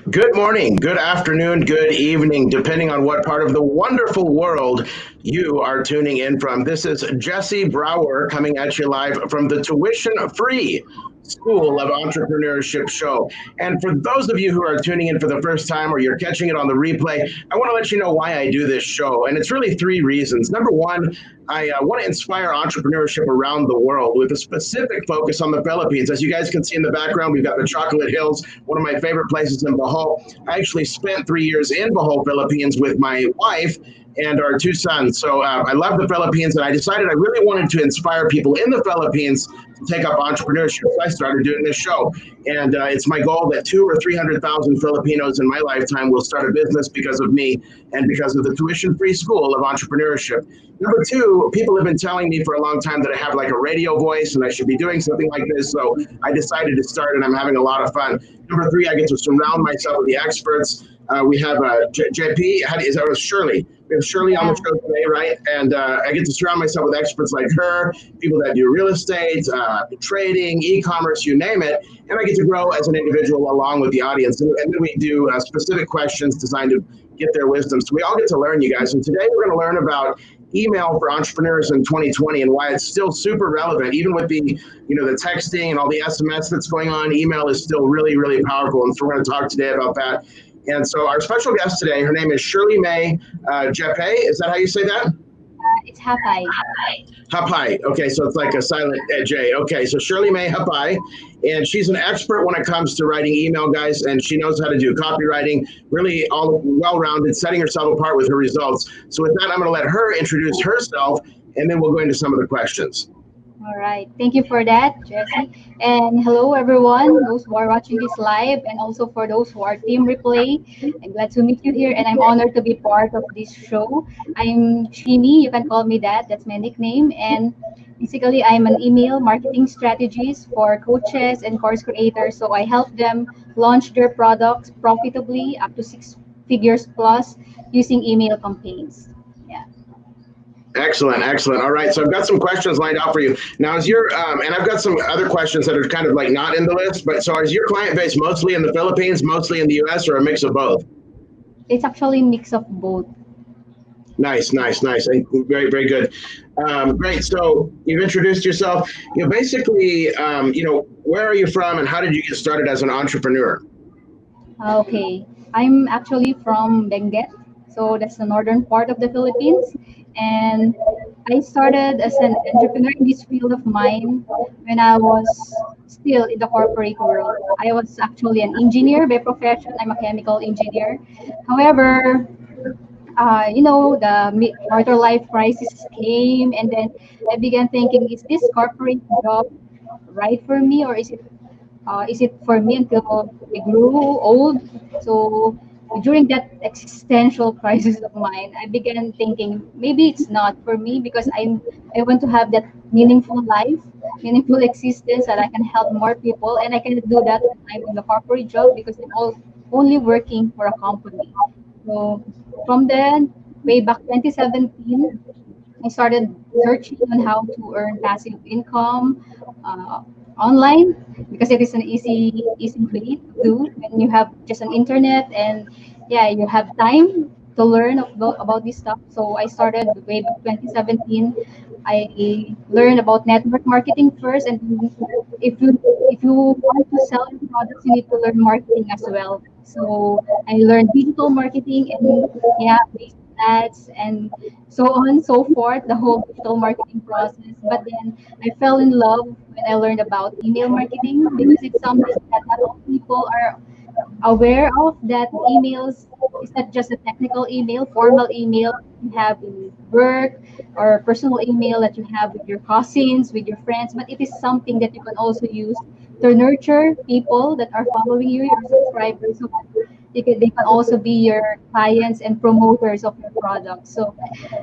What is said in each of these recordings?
Good morning, good afternoon, good evening, depending on what part of the wonderful world you are tuning in from. This is Jesse Brower coming at you live from the tuition free School of Entrepreneurship show. And for those of you who are tuning in for the first time or you're catching it on the replay, I want to let you know why I do this show. And it's really three reasons. Number one, I want to inspire entrepreneurship around the world with a specific focus on the Philippines. As you guys can see in the background, we've got the Chocolate Hills, one of my favorite places in Bohol. I actually spent 3 years in Bohol, Philippines with my wife and our two sons. So I love the Philippines, and I decided I really wanted to inspire people in the Philippines to take up entrepreneurship. So I started doing this show, and it's my goal that 200,000 or 300,000 Filipinos in my lifetime will start a business because of me and because of the tuition-free School of Entrepreneurship. Number two, people have been telling me for a long time that I have like a radio voice and I should be doing something like this. So I decided to start, and I'm having a lot of fun. Number three, I get to surround myself with the experts. We have JP, is that Shirley? We have Shirley on the show today, right? And I get to surround myself with experts like her, people that do real estate, trading, e-commerce, you name it. And I get to grow as an individual along with the audience. And then we do specific questions designed to get their wisdom. So we all get to learn, you guys. And today we're going to learn about email for entrepreneurs in 2020 and why it's still super relevant, even with the texting and all the SMS that's going on. Email is still really, really powerful. And so we're going to talk today about that. And so our special guest today, her name is Shirley Maes Japay. Is that how you say that? It's Japay. Japay. Okay, so it's like a silent J. Okay, so Shirley Maes Japay, and she's an expert when it comes to writing email, guys, and she knows how to do copywriting, really all well-rounded, setting herself apart with her results. So with that, I'm going to let her introduce herself, and then we'll go into some of the questions. All right. Thank you for that, Jesse. And hello, everyone, those who are watching this live, and also for those who are team replay. I'm glad to meet you here, and I'm honored to be part of this show. I'm Shimi. You can call me that. That's my nickname. And basically, I'm an email marketing strategist for coaches and course creators. So I help them launch their products profitably up to 6 figures plus using email campaigns. Yeah. Excellent, excellent. All right, so I've got some questions lined up for you. Now, and I've got some other questions that are kind of like not in the list, but so is your client base mostly in the Philippines, mostly in the US, or a mix of both? It's actually a mix of both. Nice, nice, nice. Very, very good. Great. So you've introduced yourself. Basically, where are you from and how did you get started as an entrepreneur? Okay, I'm actually from Benguet, so that's the northern part of the Philippines. And I started as an entrepreneur in this field of mine when I was still in the corporate world. I was actually an engineer by profession. I'm a chemical engineer. However, the quarter life crisis came, and then I began thinking, is this corporate job right for me, or is it for me until I grew old? So during that existential crisis of mine, I began thinking maybe it's not for me because I want to have that meaningful life, meaningful existence that I can help more people, and I cannot do that when I'm in the corporate job because only working for a company. So from then, way back 2017, I started searching on how to earn passive income uh, online because it is an easy way to do when you have just an internet and yeah, you have time to learn about this stuff. So I started way back 2017. I learned about network marketing first, and if you want to sell your products, you need to learn marketing as well. So I learned digital marketing and yeah, basic ads and so on and so forth, the whole digital marketing process. But then I fell in love when I learned about email marketing because it's something that not all people are aware of, that emails is not just a technical email, formal email you have in work or personal email that you have with your cousins, with your friends, but it is something that you can also use to nurture people that are following you, your subscribers. So they can also be your clients and promoters of your product. So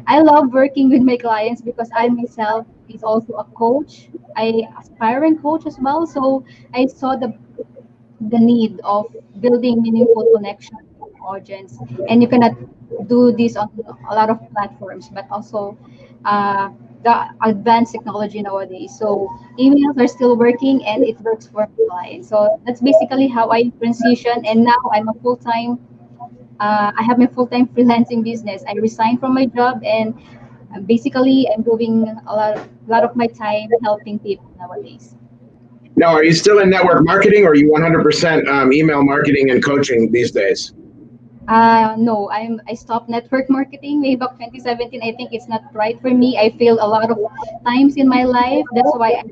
I love working with my clients because I myself is also a coach. I aspiring coach as well. So I saw the need of building meaningful connection with the audience. And you cannot do this on a lot of platforms, but also the advanced technology nowadays. So emails are still working and it works for my clients. So that's basically how I transition. And now I'm a full time. I have my full time freelancing business. I resigned from my job and basically I'm doing lot of my time helping people nowadays. Now, are you still in network marketing, or are you 100% email marketing and coaching these days? No, I stopped network marketing way back 2017. I think it's not right for me. I failed a lot of times in my life. That's why I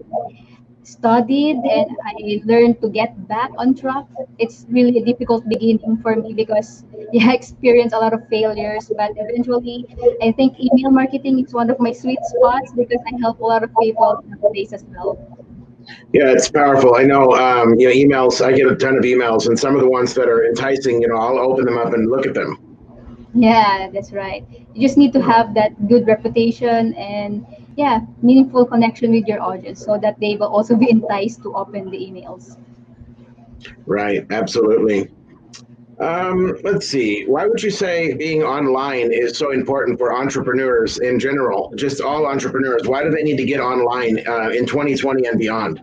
studied and I learned to get back on track. It's really a difficult beginning for me because yeah, I experienced a lot of failures, but eventually I think email marketing is one of my sweet spots because I help a lot of people nowadays as well. Yeah, it's powerful. I know, emails. I get a ton of emails, and some of the ones that are enticing, I'll open them up and look at them. Yeah, that's right. You just need to have that good reputation and yeah, meaningful connection with your audience so that they will also be enticed to open the emails. Right, absolutely. Let's see. Why would you say being online is so important for entrepreneurs in general? Just all entrepreneurs. Why do they need to get online in 2020 and beyond?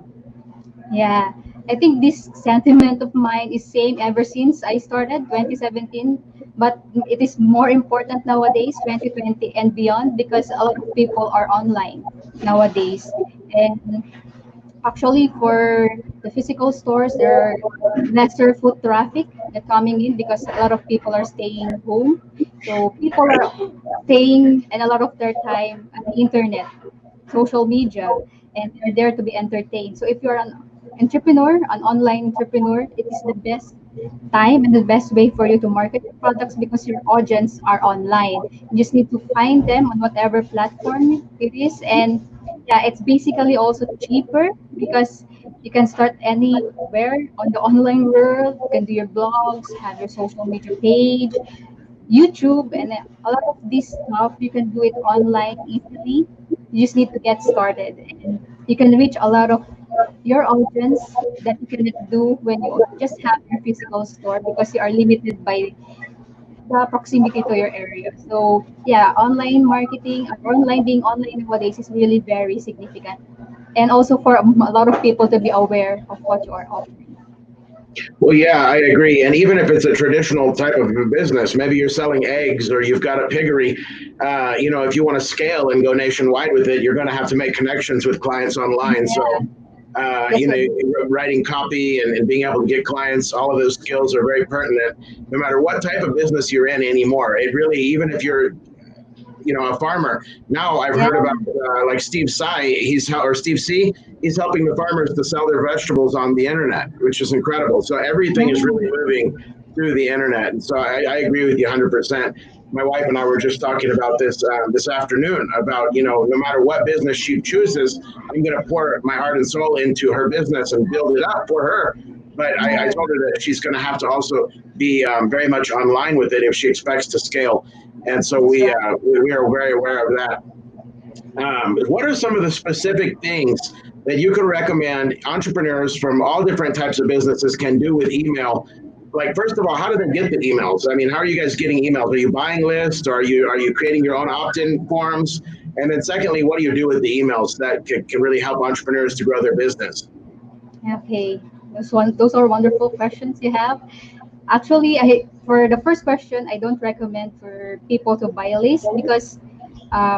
Yeah, I think this sentiment of mine is same ever since I started 2017, but it is more important nowadays 2020 and beyond because a lot of people are online nowadays. And actually, for the physical stores, there are lesser foot traffic that coming in because a lot of people are staying home. So people are staying and a lot of their time at the internet, social media, and they're there to be entertained. So if you're an entrepreneur, an online entrepreneur, it is the best time and the best way for you to market your products because your audience are online. You just need to find them on whatever platform it is. And yeah, it's basically also cheaper because you can start anywhere on the online world. You can do your blogs, have your social media page, YouTube, and a lot of this stuff you can do it online easily. You just need to get started, and you can reach a lot of your audience that you cannot do when you just have your physical store because you are limited by the proximity to your area. So yeah, online marketing or online being online nowadays is really very significant, and also for a lot of people to be aware of what you are offering. Well, yeah, I agree. And even if it's a traditional type of a business, maybe you're selling eggs or you've got a piggery, if you want to scale and go nationwide with it, you're going to have to make connections with clients online. So, Yeah, that's right. writing copy and being able to get clients, all of those skills are very pertinent no matter what type of business you're in anymore. It really, even if you're a farmer. Now I've Yeah, heard about like Steve Sy, or Steve C. He's helping the farmers to sell their vegetables on the internet, which is incredible. So everything is really yeah, moving through the internet, and so I agree with you 100%. My wife and I were just talking about this afternoon about no matter what business she chooses, I'm going to pour my heart and soul into her business and build it up for her. But I yeah, told her that she's going to have to also be very much online with it if she expects to scale, and so that's right. we are very aware of that. What are some of the specific things that you can recommend entrepreneurs from all different types of businesses can do with email? Like, first of all, how do they get the emails? I mean, how are you guys getting emails? Are you buying lists? Or are you creating your own opt-in forms? And then secondly, what do you do with the emails that can really help entrepreneurs to grow their business? Okay, those are wonderful questions you have. Actually, I for the first question, I don't recommend for people to buy a list because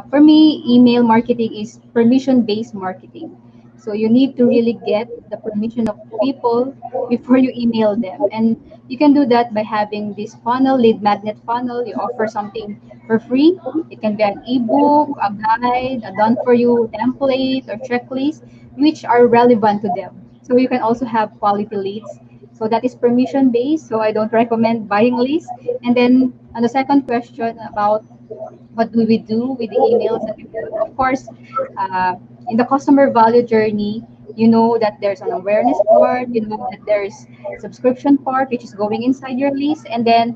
for me, email marketing is permission-based marketing. So you need to really get the permission of people before you email them. And you can do that by having this funnel, lead magnet funnel. You offer something for free. It can be an ebook, a guide, a done for you template or checklist, which are relevant to them. So you can also have quality leads. So that is permission based. So I don't recommend buying leads. And then on the second question about what do we do with the emails that we get? Of course, uh, in the customer value journey, you know that there's an awareness part, you know that there's subscription part, which is going inside your list, and then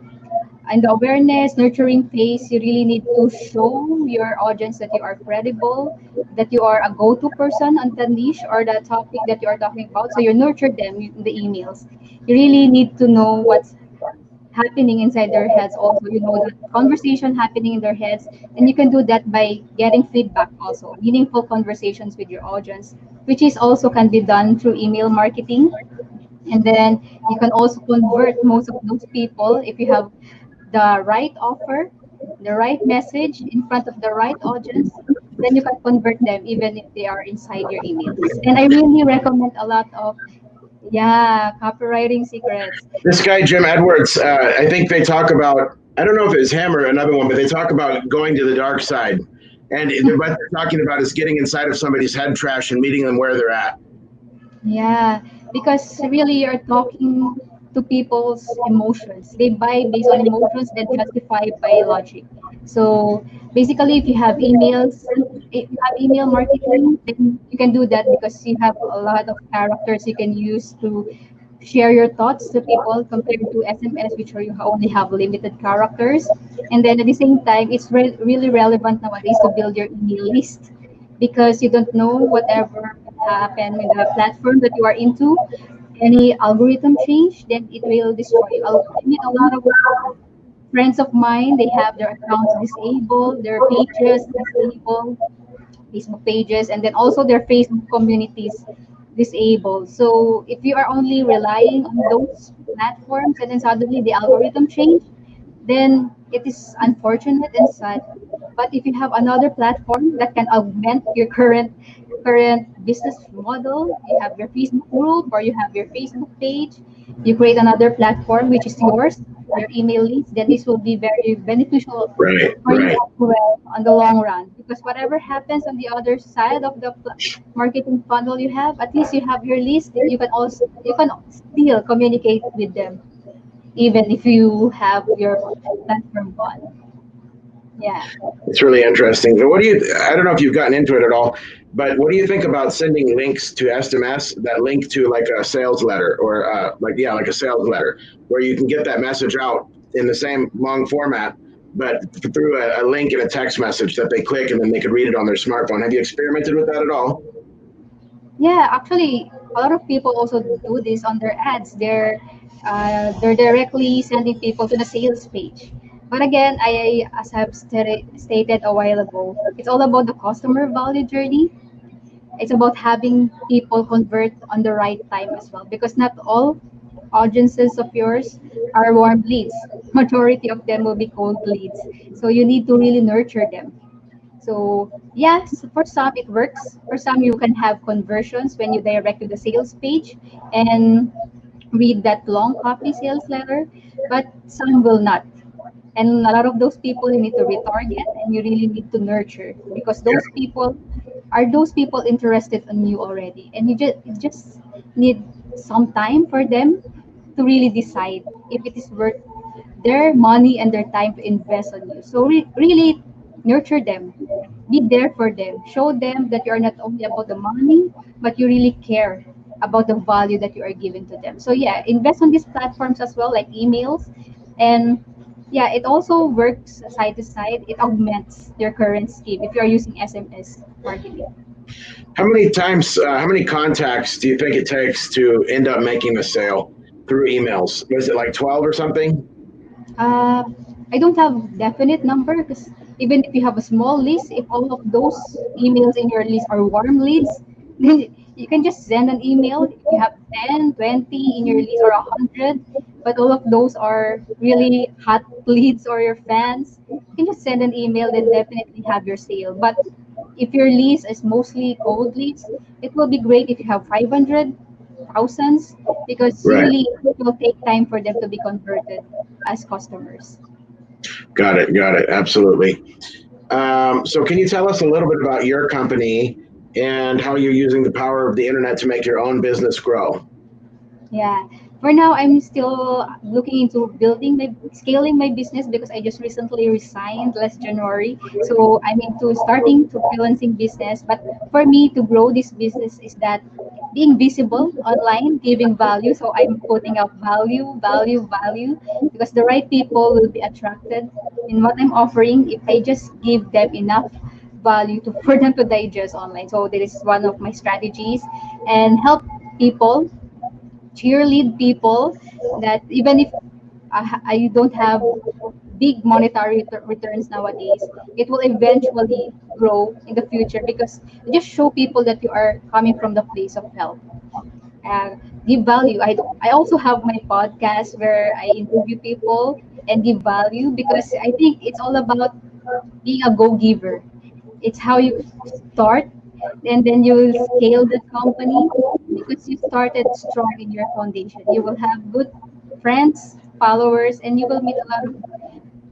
in the awareness nurturing phase, you really need to show your audience that you are credible, that you are a go-to person on the niche or the topic that you are talking about. So you nurture them in the emails. You really need to know what's happening inside their heads also, that conversation happening in their heads. And you can do that by getting feedback also, meaningful conversations with your audience, which is also can be done through email marketing. And then you can also convert most of those people if you have the right offer, the right message in front of the right audience. Then you can convert them even if they are inside your emails. And I really recommend a lot of, yeah, copywriting secrets. This guy, Jim Edwards, I think they talk about, I don't know if it was him or another one, but they talk about going to the dark side. And what they're talking about is getting inside of somebody's head trash and meeting them where they're at. Yeah, because really you're talking to people's emotions. They buy based on emotions that justify by logic. So basically, if you have email marketing, then you can do that because you have a lot of characters you can use to share your thoughts to people compared to SMS, which are you only have limited characters. And then at the same time, it's really relevant nowadays to build your email list because you don't know whatever will happen in the platform that you are into. Any algorithm change, then it will destroy you. I mean, a lot of friends of mine, they have their accounts disabled, their pages disabled, Facebook pages, and then also their Facebook communities disabled. So if you are only relying on those platforms and then suddenly the algorithm change, then it is unfortunate and sad. But if you have another platform that can augment your current business model, you have your Facebook group or you have your Facebook page, you create another platform which is yours, your email list, then this will be very beneficial Right, for you right. as well on the long run. Because whatever happens on the other side of the marketing funnel you have, at least you have your list. You can still communicate with them even if you have your platform gone. Yeah. It's really interesting. So I don't know if you've gotten into it at all, but what do you think about sending links to SMS that link to like a sales letter or like a sales letter where you can get that message out in the same long format, but through a link in a text message that they click and then they could read it on their smartphone. Have you experimented with that at all? Yeah, actually, a lot of people also do this on their ads. They're directly sending people to the sales page. But again, as I've stated a while ago, it's all about the customer value journey. It's about having people convert on the right time as well, because not all audiences of yours are warm leads. Majority of them will be cold leads. So you need to really nurture them. So yes, for some it works. For some you can have conversions when you direct to the sales page and read that long copy sales letter, but some will not. And a lot of those people you need to retarget and you really need to nurture because those people interested in you already, and you just need some time for them to really decide if it is worth their money and their time to invest on you. So really nurture them, be there for them, show them that you are not only about the money, but you really care about the value that you are giving to them. So yeah, invest on these platforms as well, like emails. And yeah, it also works side to side. It augments your current scheme if you are using SMS marketing. How many contacts do you think it takes to end up making a sale through emails? Was it like 12 or something? Uh, I don't have definite number because even if you have a small list, if all of those emails in your list are warm leads, then you can just send an email. If you have 10, 20 in your list or 100, but all of those are really hot leads or your fans, you can just send an email, then definitely have your sale. But if your list is mostly cold leads, it will be great if you have 500, thousands, because Right. really it will take time for them to be converted as customers. Got it. Got it. Absolutely. So, can you tell us a little bit about your company and how you're using the power of the internet to make your own business grow? Yeah. For now, I'm still looking into scaling my business because I just recently resigned last January. So I'm into starting to freelancing business. But for me to grow this business is that being visible online, giving value. So I'm putting out value, value, value, because the right people will be attracted in what I'm offering if I just give them enough value to for them to digest online. So that is one of my strategies, and help people cheerlead people that even if I don't have big monetary returns nowadays, it will eventually grow in the future because you just show people that you are coming from the place of help and give value. I also have my podcast where I interview people and give value because I think it's all about being a go-giver. It's how you start and then you will scale the company because you started strong in your foundation. You will have good friends, followers, and you will meet a lot of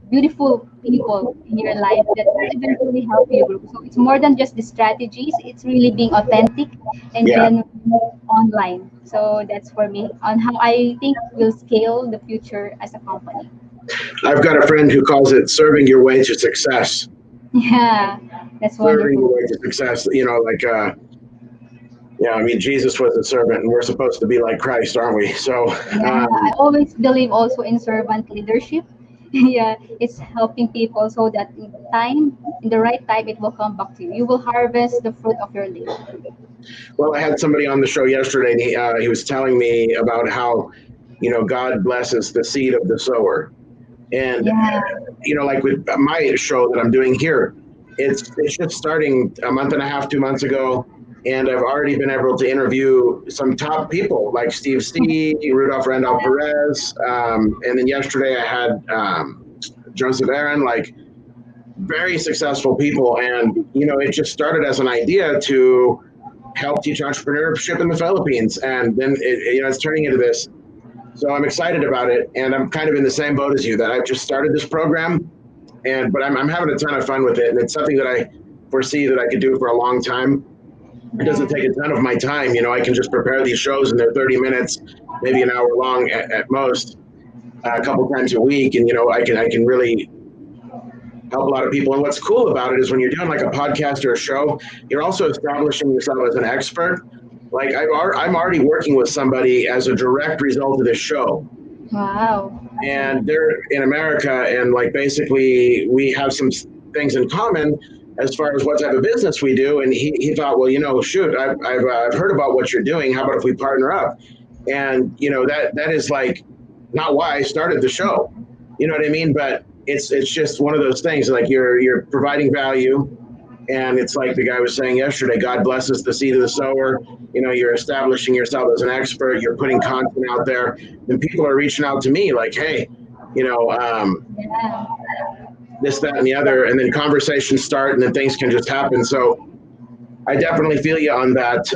beautiful people in your life that will eventually help you grow. So it's more than just the strategies, it's really being authentic and Yeah. genuine online. So that's for me on how I think we'll scale the future as a company. I've got a friend who calls it serving your way to success. Yeah, that's Serving your wonderful. way to success. Yeah, I mean, Jesus was a servant, and we're supposed to be like Christ, aren't we? So, Yeah, I always believe also in servant leadership. Yeah, it's helping people so that in the right time, it will come back to you. You will harvest the fruit of your labor. well, I had somebody on the show yesterday, and he was telling me about how, God blesses the seed of the sower. And, Yeah, like with my show that I'm doing here, it's just starting a month and a half, 2 months ago. And I've already been able to interview some top people like Steve C, Rudolph Randolph Perez. And then yesterday I had Joseph Aaron, like very successful people. And, it just started as an idea to help teach entrepreneurship in the Philippines. And then, it's turning into this. So I'm excited about it. And I'm kind of in the same boat as you that I've just started this program. But I'm having a ton of fun with it. And it's something that I foresee that I could do for a long time. It doesn't yeah, take a ton of my time. I can just prepare these shows and they're 30 minutes, maybe an hour long at most, a couple times a week. And, I can really help a lot of people. And what's cool about it is when you're doing like a podcast or a show, you're also establishing yourself as an expert. Like I'm already working with somebody as a direct result of this show. wow. And they're in America, and like basically we have some things in common as far as what type of business we do. And he thought, well, shoot, I've heard about what you're doing. How about if we partner up? And that is like not why I started the show. You know what I mean? But it's just one of those things. Like you're providing value, and it's like the guy was saying yesterday. God blesses the seed of the sower. You're establishing yourself as an expert. You're putting content out there, and people are reaching out to me like, hey, Yeah, this, that, and the other, and then conversations start, and then things can just happen. So I definitely feel you on that.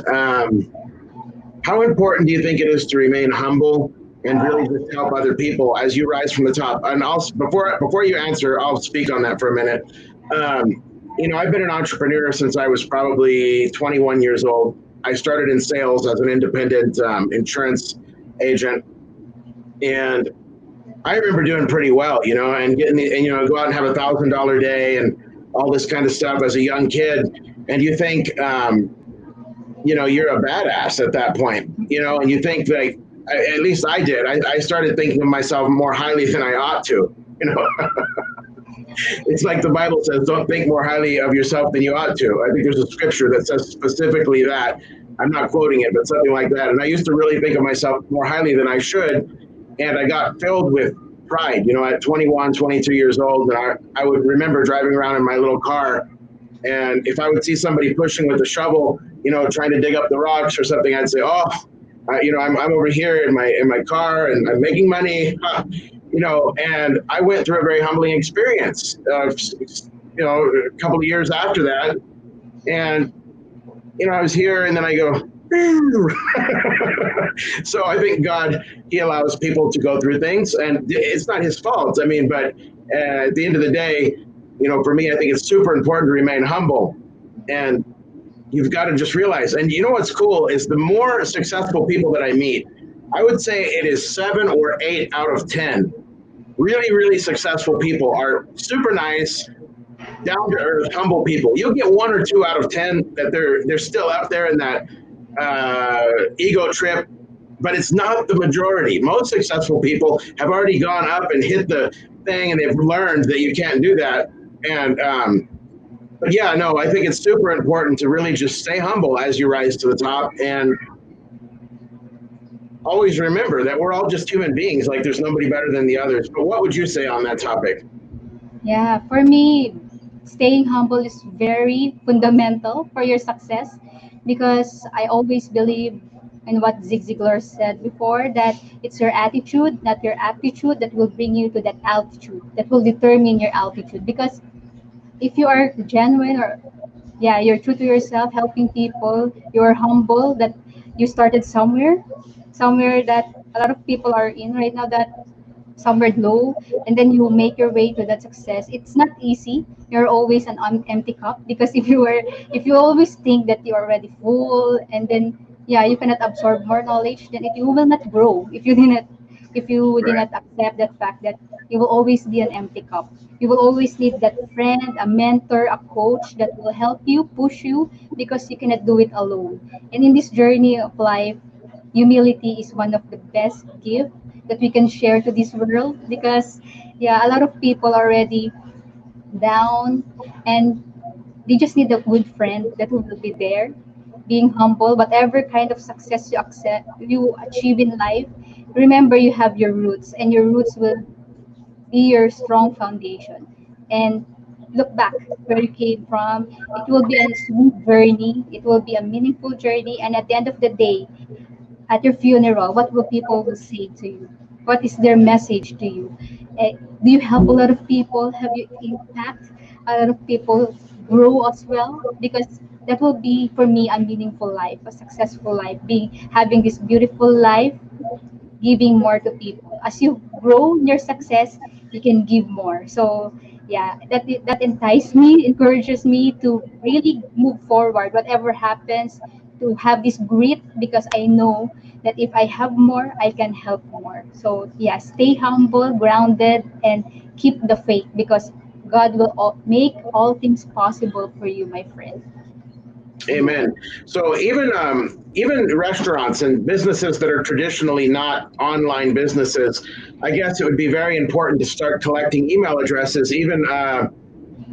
How important do you think it is to remain humble and really just help other people as you rise from the top? And also, before you answer, I'll speak on that for a minute. I've been an entrepreneur since I was probably 21 years old. I started in sales as an independent insurance agent, and I remember doing pretty well, and getting go out and have $1,000 day and all this kind of stuff as a young kid. And you think, you're a badass at that point, and you think like, at least I did. I started thinking of myself more highly than I ought to, It's like the Bible says, don't think more highly of yourself than you ought to. I think there's a scripture that says specifically that. I'm not quoting it, but something like that. And I used to really think of myself more highly than I should. And I got filled with pride, at 21, 22 years old. And I would remember driving around in my little car. And if I would see somebody pushing with a shovel, trying to dig up the rocks or something, I'd say, oh, I'm over here in my car and I'm making money. And I went through a very humbling experience, a couple of years after that. And, I was here and then I go, so I think God, he allows people to go through things and it's not his fault. I mean, but at the end of the day, for me, I think it's super important to remain humble. And you've got to just realize, and what's cool is the more successful people that I meet, I would say it is 7 or 8 out of 10 really, really successful people are super nice, down to earth, humble people. You'll get 1 or 2 out of 10 that they're still out there in that ego trip, but it's not the majority. Most successful people have already gone up and hit the thing, and they've learned that you can't do that. And but yeah, no, I think it's super important to really just stay humble as you rise to the top. And always remember that we're all just human beings. Like there's nobody better than the others. But what would you say on that topic? Yeah, for me, staying humble is very fundamental for your success because I always believe in what Zig Ziglar said before, that it's your attitude, not your aptitude, that will bring you to that altitude, that will determine your altitude. Because if you are genuine, or yeah, you're true to yourself, helping people, you're humble, that you started somewhere that a lot of people are in right now, that somewhere low, and then you make your way to that success. It's not easy. You're always an empty cup, because if you always think that you're already full, and then yeah, you cannot absorb more knowledge, then you will not grow. If you did Right. not accept that fact that you will always be an empty cup, you will always need that friend, a mentor, a coach that will help you, push you, because you cannot do it alone. And in this journey of life, humility is one of the best gifts that we can share to this world, because yeah, a lot of people already down, and they just need a good friend that will be there, being humble. Whatever kind of success you achieve in life, remember you have your roots, and your roots will be your strong foundation. And look back where you came from. It will be a smooth journey, it will be a meaningful journey, and at the end of the day, at your funeral, what will people will say to you? What is their message to you? Eh, do you help a lot of people? Have you impact a lot of people grow as well? Because that will be for me a meaningful life, a successful life, being having this beautiful life, giving more to people. As you grow in your success, you can give more. So yeah, that entices me, encourages me to really move forward, whatever happens, to have this grit, because I know that if I have more, I can help more. So yeah, stay humble, grounded, and keep the faith, because God will make all things possible for you, my friend. Amen. So even restaurants and businesses that are traditionally not online businesses, I guess it would be very important to start collecting email addresses, even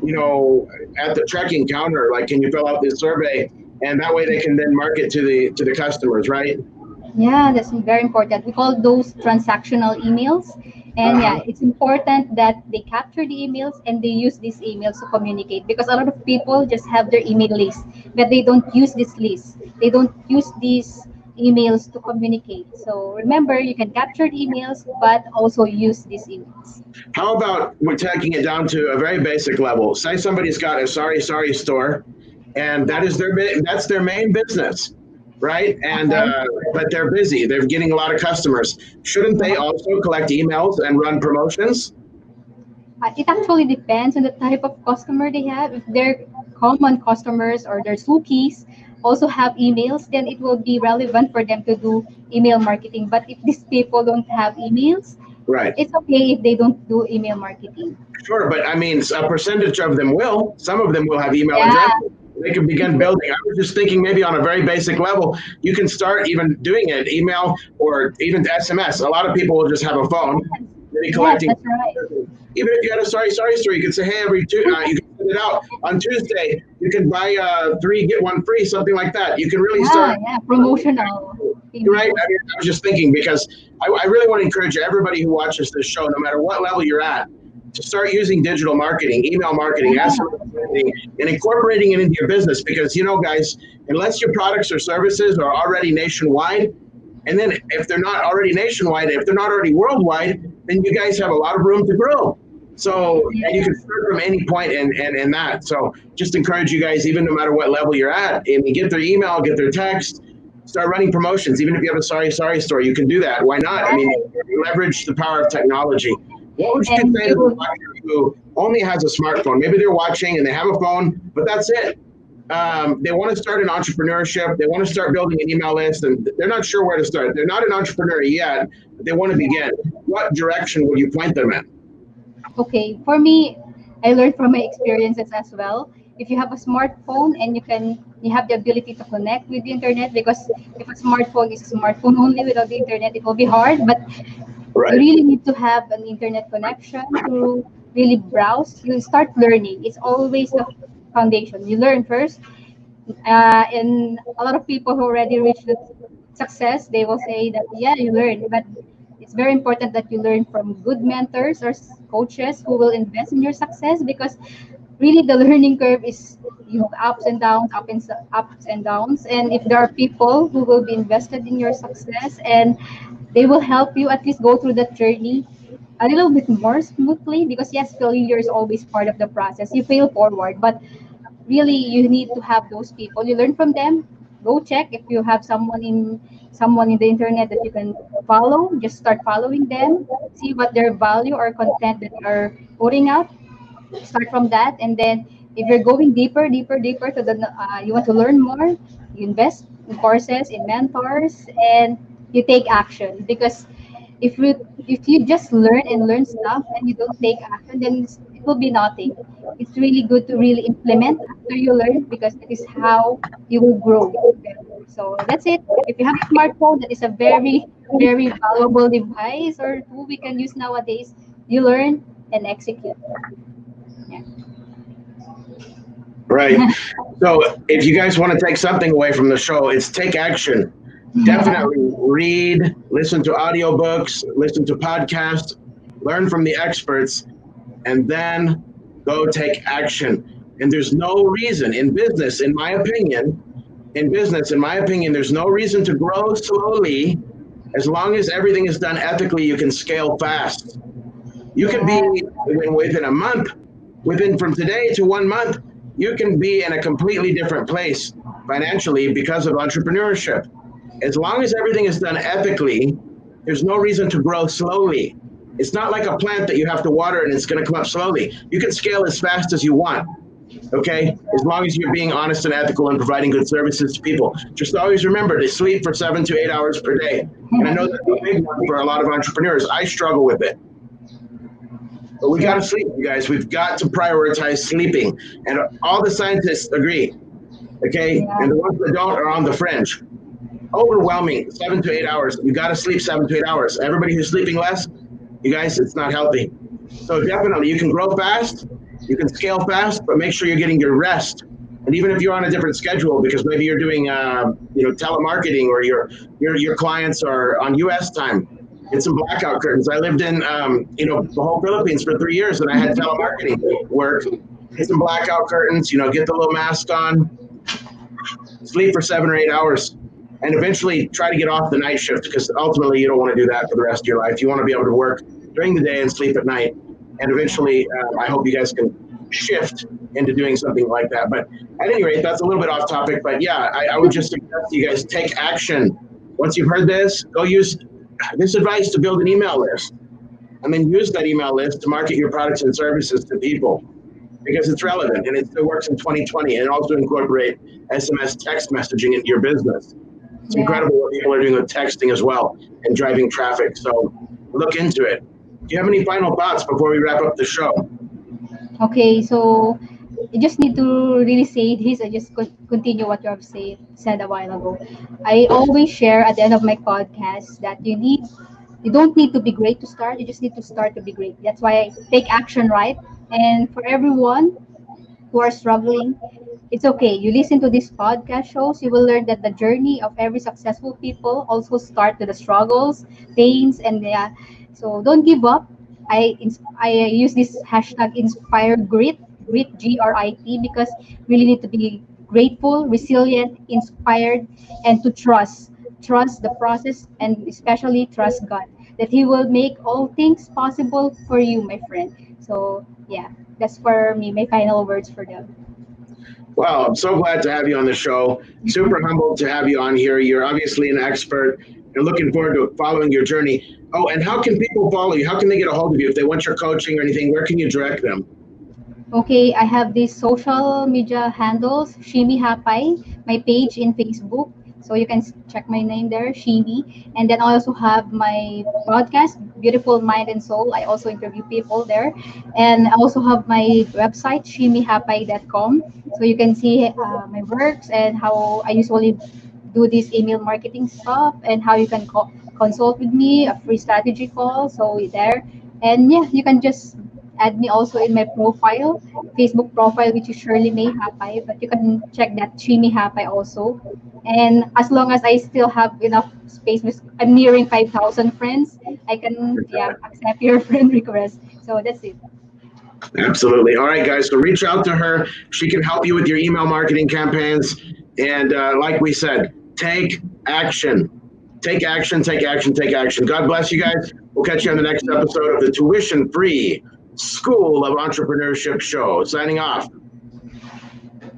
you know, at the checking counter. Like, can you fill out this survey, and that way they can then market to the customers, right? Yeah, that's very important. We call those transactional emails. Uh And huh. yeah, it's important that they capture the emails and they use these emails to communicate, because a lot of people just have their email list, but they don't use this list. They don't use these emails to communicate. So remember, you can capture the emails, but also use these emails. How about we're taking it down to a very basic level? Say somebody's got a sorry store, and Yeah. that's their main business, right? And Okay. but they're busy. They're getting a lot of customers. Shouldn't they Uh-huh. also collect emails and run promotions? It actually depends on the type of customer they have. If they're common customers or their Sukis also have emails, then it will be relevant for them to do email marketing. But if these people don't have emails, Right. it's okay if they don't do email marketing. Sure, but I mean, a percentage of them will. Some of them will have email Yeah, addresses. They can begin building. I was just thinking maybe on a very basic level, you can start even doing it, email or even SMS. A lot of people will just have a phone, maybe yes, collecting. that's right. Even if you had a sorry story, you could say, hey, you can send it out on Tuesday. You can buy three get one free, something like that. You can really Yeah, start. yeah, promotional You're right. emails. I mean, I was just thinking because I really want to encourage everybody who watches this show, no matter what level you're at, to start using digital marketing, email marketing, Yeah, SMS marketing, and incorporating it into your business. Because guys, unless your products or services are already nationwide, and then if they're not already nationwide, if they're not already worldwide, then you guys have a lot of room to grow. So, and you can yes. start from any point in that. So, just encourage you guys, even no matter what level you're at, and you get their email, get their text, start running promotions. Even if you have a sorry store, you can do that. Why not? I mean, Right. leverage the power of technology. What would you And say to the you, watcher who only has a smartphone? Maybe they're watching and they have a phone, but that's it. They want to start an entrepreneurship. They want to start building an email list, and they're not sure where to start. They're not an entrepreneur yet, but they want to begin. What direction would you point them in? okay, for me, I learned from my experiences as well. If you have a smartphone and you have the ability to connect with the internet, because if a smartphone is a smartphone only without the internet, it will be hard. But you Right. really need to have an internet connection to really browse. You start learning. It's always the foundation. You learn first, and a lot of people who already reached the success, they will say that, yeah, you learn, but it's very important that you learn from good mentors or coaches who will invest in your success, because really the learning curve is, you have ups and downs, ups and downs. And if there are people who will be invested in your success, and they will help you at least go through that journey a little bit more smoothly, because yes, failure is always part of the process. You fail forward, but really you need to have those people. You learn from them. Go check if you have someone in the internet that you can follow. Just start following them. See what their value or content that are putting out. Start from that, and then if you're going deeper to the you want to learn more, you invest in courses, in mentors, and you take action. Because if you just learn and learn stuff and you don't take action, then it will be nothing. It's really good to really implement after you learn, because that is how you will grow better. So that's it. If you have a smartphone, that is a very, very valuable device or tool we can use nowadays. You learn and execute. Yeah. Right. So if you guys want to take something away from the show, it's take action. Definitely read, listen to audiobooks, listen to podcasts, learn from the experts, and then go take action. And there's no reason in business, in my opinion, there's no reason to grow slowly. As long as everything is done ethically, you can scale fast. You could be Yeah. within a month, within from today to 1 month, you can be in a completely different place financially because of entrepreneurship. As long as everything is done ethically, there's no reason to grow slowly. It's not like a plant that you have to water and it's going to come up slowly. You can scale as fast as you want. Okay, as long as you're being honest and ethical and providing good services to people. Just always remember to sleep for 7 to 8 hours per day. And I know that's a big one for a lot of entrepreneurs. I struggle with it. But we got Yeah. to sleep, you guys. We've got to prioritize sleeping. And all the scientists agree. Okay. Yeah. And the ones that don't are on the fringe. Overwhelming 7 to 8 hours. You got to sleep 7 to 8 hours. Everybody who's sleeping less, you guys, it's not healthy. So definitely, you can grow fast, you can scale fast, but make sure you're getting your rest. And even if you're on a different schedule, because maybe you're doing, telemarketing, or your clients are on U.S. time, get some blackout curtains. I lived in, the whole Philippines for 3 years, and I had telemarketing work. Get some blackout curtains. Get the little mask on, sleep for 7 or 8 hours, and eventually try to get off the night shift, because ultimately you don't want to do that for the rest of your life. You want to be able to work during the day and sleep at night. And eventually, I hope you guys can shift into doing something like that. But at any rate, that's a little bit off topic. But yeah, I would just suggest you guys take action. Once you've heard this, go use this advice to build an email list, and then use that email list to market your products and services to people, because it's relevant and it still works in 2020, and also incorporate SMS text messaging into your business. It's Yeah. incredible what people are doing with texting as well and driving traffic. So look into it. Do you have any final thoughts before we wrap up the show? Okay, so you just need to really say this. I just continue what you have said a while ago. I always share at the end of my podcast that you don't need to be great to start. You just need to start to be great. That's why I take action, right? And for everyone who are struggling, it's okay. You listen to these podcast shows, you will learn that the journey of every successful people also start with the struggles, pains, and yeah. So don't give up. I use this hashtag inspire grit GRIT, because we really need to be grateful, resilient, inspired, and to trust the process, and especially trust God that He will make all things possible for you, my friend. So yeah, that's for me. My final words for them. Well, I'm so glad to have you on the show. Super humbled to have you on here. You're obviously an expert, and looking forward to following your journey. Oh, and how can people follow you? How can they get a hold of you if they want your coaching or anything? Where can you direct them? Okay, I have these social media handles, Shimi Hapay, my page in Facebook. So you can check my name there, Shimi. And then I also have my podcast, Beautiful Mind and Soul. I also interview people there. And I also have my website, shimihapay.com. So you can see my works and how I usually do this email marketing stuff, and how you can consult with me, a free strategy call. So there. And yeah, you can just add me also in my profile, Facebook profile, which is Shirley May Japay. But you can check that Chimi Japay also. And as long as I still have enough space, with I'm nearing 5,000 friends, I can accept your friend request. So that's it. Absolutely. All right, guys. So reach out to her. She can help you with your email marketing campaigns. And like we said, take action. Take action, take action, take action. God bless you guys. We'll catch you on the next episode of the tuition-free School of Entrepreneurship show. Signing off.